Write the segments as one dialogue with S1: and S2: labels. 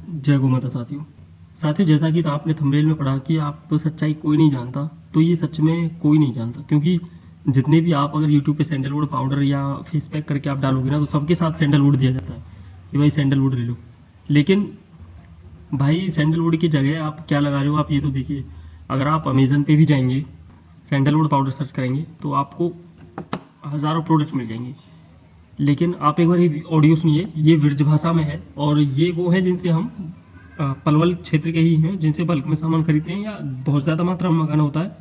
S1: जय गौ माता साथियों। साथियों, जैसा कि आपने थंबनेल में पढ़ा कि आप सच्चाई कोई नहीं जानता, तो ये सच में कोई नहीं जानता, क्योंकि जितने भी आप अगर यूट्यूब पे सैंडलवुड पाउडर या फेस पैक करके आप डालोगे ना, तो सबके साथ सैंडलवुड दिया जाता है कि भाई सैंडलवुड ले लो। लेकिन भाई सैंडलवुड की जगह आप क्या लगा रहे हो, आप ये तो देखिए। अगर आप अमेजन पे भी जाएंगे, सैंडलवुड पाउडर सर्च करेंगे, तो आपको हज़ारों प्रोडक्ट मिल जाएंगे। लेकिन आप एक बार ये ऑडियो सुनिए, ये ब्रज भाषा में है, और ये वो है जिनसे हम पलवल क्षेत्र के ही हैं, जिनसे बल्क में सामान खरीदते हैं या बहुत ज़्यादा मात्रा में मंगाना होता है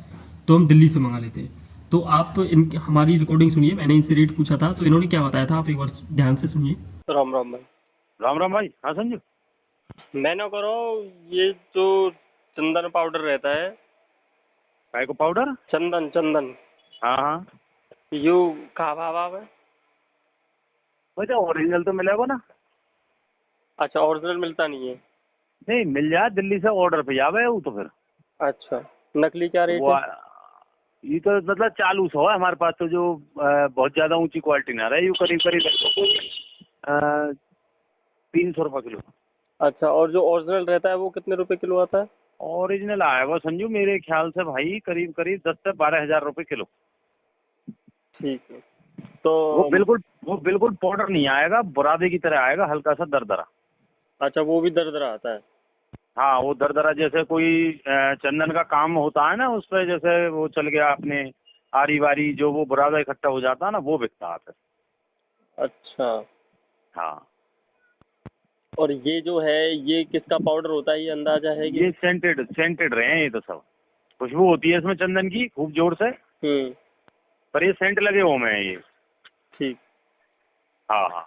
S1: तो हम दिल्ली से मंगा लेते हैं। तो आप इन हमारी रिकॉर्डिंग सुनिए, मैंने इनसे रेट पूछा था तो इन्होंने क्या बताया था, आप एक बार ध्यान से सुनिए।
S2: राम राम भाई।
S3: राम राम भाई। हाँ संजू।
S2: मैंने करो, ये जो चंदन पाउडर रहता है,
S3: काय को पाउडर?
S2: चंदन चंदन,
S3: हाँ हाँ।
S2: यू कहाँ भाव है?
S3: भाई तो ओरिजिनल तो मिलेगा ना?
S2: अच्छा, ओरिजिनल मिलता नहीं है?
S3: नहीं, मिल जाए, दिल्ली से ऑर्डर पे आवे वो तो फिर
S2: अच्छा, नकली क्या रेट
S3: वो
S2: है?
S3: ये तो मतलब चालू सौ है हमारे पास, तो जो बहुत ज्यादा ऊंची क्वालिटी ना रहे, यू करीब करीब 300 रुपये किलो।
S2: अच्छा, और जो ओरिजिनल रहता है वो कितने रुपए किलो आता है?
S3: ओरिजिनल आएगा संजू मेरे ख्याल से भाई करीब करीब 10 से 12 हजार रुपए किलो।
S2: ठीक है। तो
S3: वो बिल्कुल पाउडर नहीं आएगा, बुरादे की तरह आएगा, हल्का सा दरदरा।
S2: अच्छा, वो भी दरदरा आता है?
S3: हाँ, वो दरदरा जैसे कोई चंदन का काम होता है ना, उस पे जैसे वो चल गया अपने आरी वारी, जो वो बुरादा इकट्ठा हो जाता है ना, वो बिकता है फिर।
S2: अच्छा,
S3: हाँ,
S2: और ये जो है, ये किसका पाउडर होता है, ये अंदाजा है कि?
S3: ये सेंटेड सेंटेड रहे हैं ये तो सब। खुशबू होती है इसमें चंदन की खूब जोर से, पर ये सेंट लगे हुए हैं ये।
S2: ठीक।
S3: हाँ हाँ।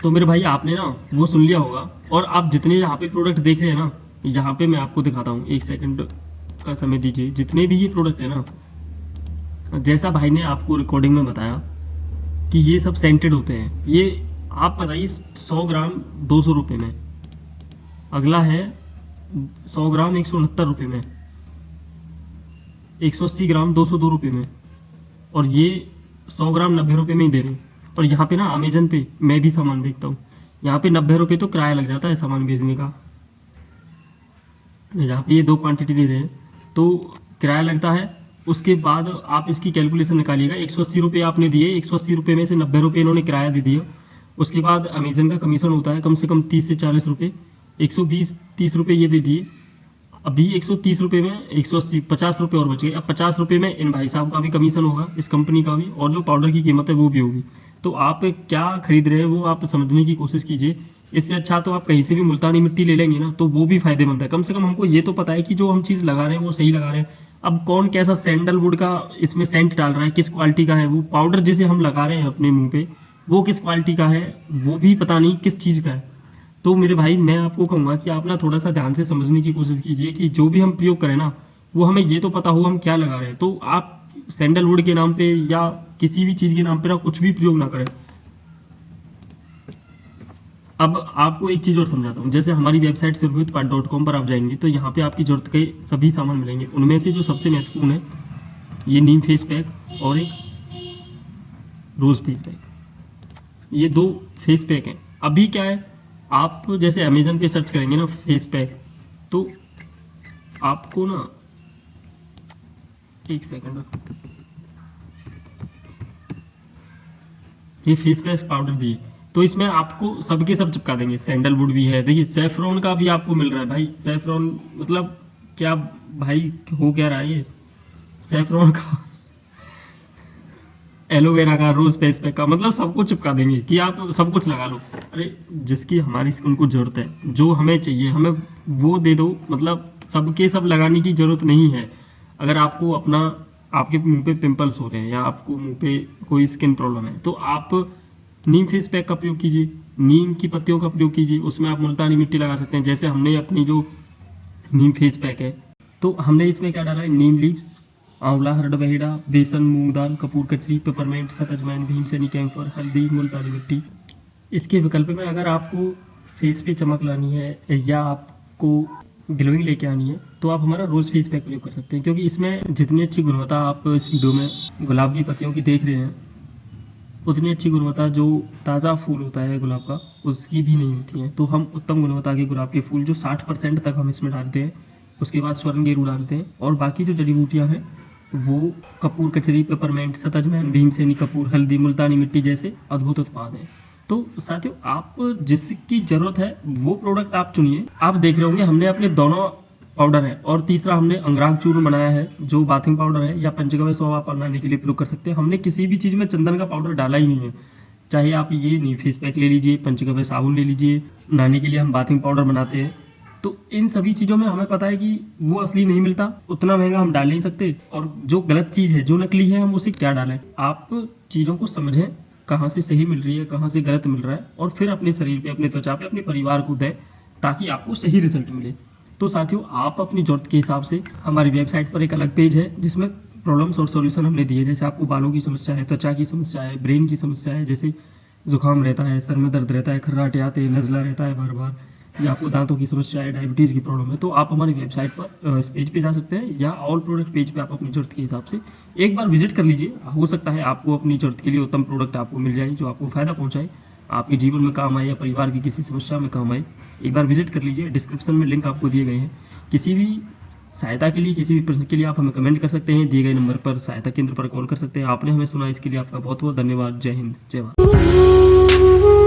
S1: तो मेरे भाई आपने ना वो सुन लिया होगा, और आप जितने यहाँ पे प्रोडक्ट देख रहे हैं ना, यहाँ पे मैं आपको दिखाता हूँ, एक सेकंड का समय दीजिए। जितने भी ये प्रोडक्ट है ना, जैसा भाई ने आपको रिकॉर्डिंग में बताया कि ये सब सेंटेड होते हैं, ये आप बताइए 100 ग्राम 200 रुपये में, अगला है 100 ग्राम 169 रुपये में, 180 ग्राम 202 रुपये में, और ये 100 ग्राम 90 रुपये में ही दे रहे हैं। और यहाँ पे ना अमेजन पे मैं भी सामान बेचता हूँ, यहाँ पे 90 रुपये तो किराया लग जाता है सामान भेजने का। यहाँ पे ये दो क्वांटिटी दे रहे हैं तो किराया लगता है। उसके बाद आप इसकी कैलकुलेशन निकालिएगा, 180 रुपये आपने दिए, 180 रुपये में से 90 रुपये इन्होंने किराया दे दिया। उसके बाद अमेजन का कमीशन होता है कम से कम 30 से 40 रुपये, 120-30 रुपये ये दे दिए। अभी 130 रुपये में 180 50 रुपये और बच गए। अब 50 रुपये में इन भाई साहब का भी कमीशन होगा, इस कंपनी का भी, और जो पाउडर की कीमत है वो भी होगी। तो आप क्या खरीद रहे हैं वो आप समझने की कोशिश कीजिए। इससे अच्छा तो आप कहीं से भी मुल्तानी मिट्टी ले लेंगे ना, तो वो भी फायदेमंद है। कम से कम हमको ये तो पता है कि जो हम चीज़ लगा रहे हैं वो सही लगा रहे हैं। अब कौन कैसा सैंडलवुड का इसमें सेंट डाल रहा है, किस क्वालिटी का है वो पाउडर जिसे हम लगा रहे हैं अपने मुंह पे, वो किस क्वालिटी का है, वो भी पता नहीं किस चीज़ का है। तो मेरे भाई मैं आपको कहूँगा कि आप ना थोड़ा सा ध्यान से समझने की कोशिश कीजिए कि जो भी हम प्रयोग करें ना, वो हमें ये तो पता हो हम क्या लगा रहे हैं। तो आप सैंडलवुड के नाम पे या किसी भी चीज़ के नाम पे ना कुछ भी प्रयोग ना करें। अब आपको एक चीज़ और समझाता हूँ। जैसे हमारी वेबसाइट survitpart.com पर आप जाएंगे तो यहाँ पे आपकी ज़रूरत के सभी सामान मिलेंगे। उनमें से जो सबसे महत्वपूर्ण है, ये नीम फेस पैक और एक रोज़ फेस पैक, ये दो फेस पैक हैं। अभी क्या है, आप जैसे अमेजन पे सर्च करेंगे ना फेस पैक, तो आपको ना एक सेकंड, ये फेस पैक पाउडर दिए तो इसमें आपको सबके सब चिपका देंगे। सैंडलवुड भी है, देखिए सैफरॉन का भी आपको मिल रहा है भाई। सैफरॉन मतलब क्या भाई, हो क्या रहा है ये, सैफरॉन का, एलोवेरा का, रोज फेस पैक का, मतलब सबको चिपका देंगे कि आप सब कुछ लगा लो। अरे जिसकी हमारी स्किन को जरूरत है, जो हमें चाहिए हमें वो दे दो। मतलब सबके सब लगाने की जरूरत नहीं है। अगर आपको अपना, आपके मुंह पे पिंपल्स हो रहे हैं या आपको मुंह पे कोई स्किन प्रॉब्लम है, तो आप नीम फेस पैक का प्रयोग कीजिए, नीम की पत्तियों का प्रयोग कीजिए। उसमें आप मुल्तानी मिट्टी लगा सकते हैं, जैसे हमने अपनी जो नीम फेस पैक है, तो हमने इसमें क्या डाला है, नीम लीव्स, आंवला, हरड़ बहेड़ा, बेसन, मूंग दाल, कपूर कचरी, पेपरमेंट, सतजमैन, भीमसेनी कैम्फर, हल्दी, मुल्तानी मिट्टी। इसके विकल्प में अगर आपको फेस पे चमक लानी है या आपको ग्लोइंग लेके आनी है, तो आप हमारा रोज़ फेस पैक प्रयोग कर सकते हैं, क्योंकि इसमें जितनी अच्छी गुणवत्ता आप इस वीडियो में गुलाब की पत्तियों की देख रहे हैं, उतनी अच्छी गुणवत्ता जो ताज़ा फूल होता है गुलाब का उसकी भी नहीं होती है। तो हम उत्तम गुणवत्ता के गुलाब के फूल जो 60% तक हम इसमें डालते हैं, उसके बाद स्वर्ण गेरू डालते हैं और बाकी जो जड़ी बूटियाँ हैं वो कपूर कचरी, पेपरमेंट, सतजमैन, भीमसेनी कपूर, हल्दी, मुल्तानी मिट्टी जैसे अद्भुत उत्पाद हैं। तो साथियों, आप जिसकी ज़रूरत है वो प्रोडक्ट आप चुनिए। आप देख रहे होंगे हमने अपने दोनों पाउडर है और तीसरा हमने अंगराग चूर्ण बनाया है जो बाथिंग पाउडर है या पंचगव्य स्वाब आप बनाने के लिए प्रयोग कर सकते हैं। हमने किसी भी चीज़ में चंदन का पाउडर डाला ही नहीं है। चाहे आप ये नहीं फेस पैक ले लीजिए, पंचगव्य साबुन ले लीजिए, नहाने के लिए हम बाथिंग पाउडर बनाते हैं, तो इन सभी चीज़ों में हमें पता है कि वो असली नहीं मिलता, उतना महंगा हम डाल नहीं सकते और जो गलत चीज़ है, जो नकली है, हम उसे क्या डालें। आप चीज़ों को समझें कहाँ से सही मिल रही है, कहाँ से गलत मिल रहा है और फिर अपने शरीर पे, अपने त्वचा पे, अपने परिवार को दें ताकि आपको सही रिजल्ट मिले। तो साथियों, आप अपनी जरूरत के हिसाब से हमारी वेबसाइट पर एक अलग पेज है जिसमें प्रॉब्लम्स और सॉल्यूशन हमने दिए। जैसे आपको बालों की समस्या है, त्वचा की समस्या है, ब्रेन की समस्या है, जैसे जुकाम रहता है, सर में दर्द रहता है, खर्राटे आते हैं, नज़ला रहता है बार बार, या आपको दांतों की समस्या है, डायबिटीज़ की प्रॉब्लम है, तो आप हमारी वेबसाइट पर इस पेज पे जा सकते हैं या ऑल प्रोडक्ट पेज पे आप अपनी जरूरत के हिसाब से एक बार विजिट कर लीजिए। हो सकता है आपको अपनी जरूरत के लिए उत्तम प्रोडक्ट आपको मिल जाए जो आपको फ़ायदा पहुंचाए, आपके जीवन में काम आए या परिवार की किसी समस्या में काम आए। एक बार विजिट कर लीजिए। डिस्क्रिप्शन में लिंक आपको दिए गए हैं। किसी भी सहायता के लिए, किसी भी प्रश्न के लिए आप हमें कमेंट कर सकते हैं, दिए गए नंबर पर सहायता केंद्र पर कॉल कर सकते हैं। आपने हमें सुना, इसके लिए आपका बहुत बहुत धन्यवाद। जय हिंद, जय भारत।